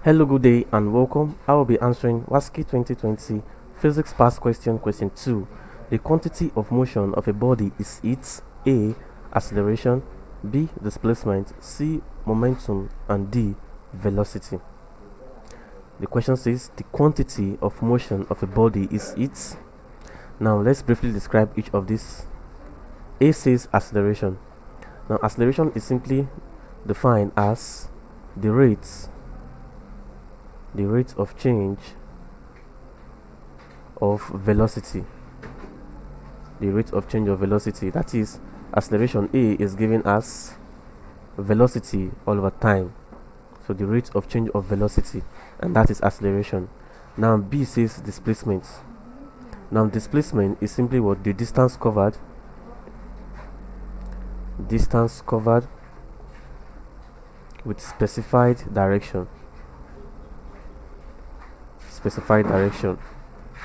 Hello, good day and welcome. I will be answering WASSCE 2020 Physics Past Question 2. The quantity of motion of a body is its A. Acceleration, B. Displacement, C. Momentum, and D. Velocity. The question says the quantity of motion of a body is its. Now let's briefly describe each of these. A says acceleration. Now acceleration is simply defined as the rate of change of velocity. The rate of change of velocity, that is, acceleration A is given as velocity all over time. So the rate of change of velocity, and that is acceleration. Now B says displacement. Now displacement is simply what? The distance covered with specified direction.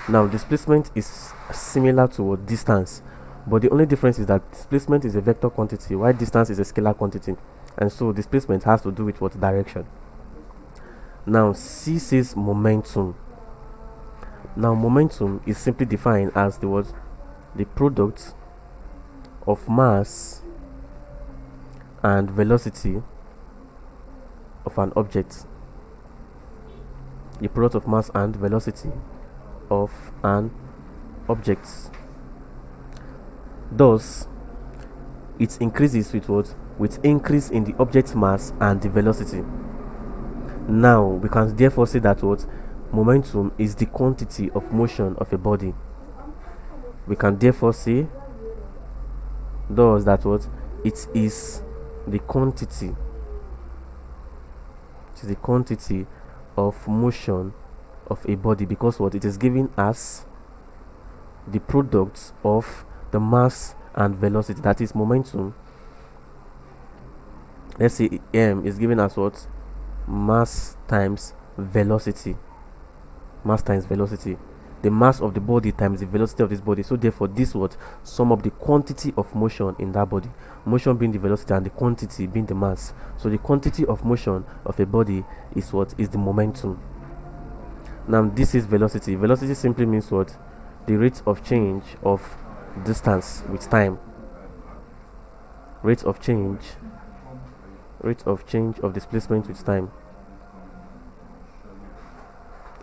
Now displacement is similar to what? Distance, but the only difference is that displacement is a vector quantity while distance is a scalar quantity, and so displacement has to do with what? Direction. Now C says momentum. Now momentum is simply defined as the product of mass and velocity of an object. The product of mass and velocity of an object. Thus, it increases with what? With increase in the object's mass and the velocity. Now, we can therefore say that what? Momentum is the quantity of motion of a body. We can therefore say thus that what? It is the quantity. It is the quantity of motion of a body, because what? It is given as the product of the mass and velocity, that is momentum. Let's say M is given as what? Mass times velocity. Mass times velocity. The mass of the body times the velocity of this body. So therefore this what? Sum of the quantity of motion in that body. Motion being the velocity and the quantity being the mass. So the quantity of motion of a body is what? Is the momentum. Now this is velocity. Velocity simply means what? The rate of change of distance with time. Rate of change of displacement with time.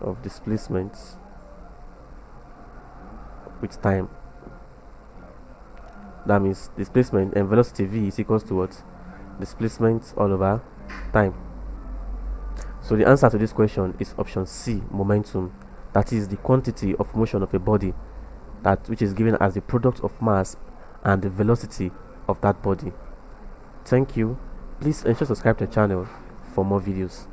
Of displacement with time. That means displacement and velocity V is equals to what? Displacement all over time. So the answer to this question is option C, momentum. That is the quantity of motion of a body, which is given as the product of mass and the velocity of that body. Thank you. Please ensure to subscribe to the channel for more videos.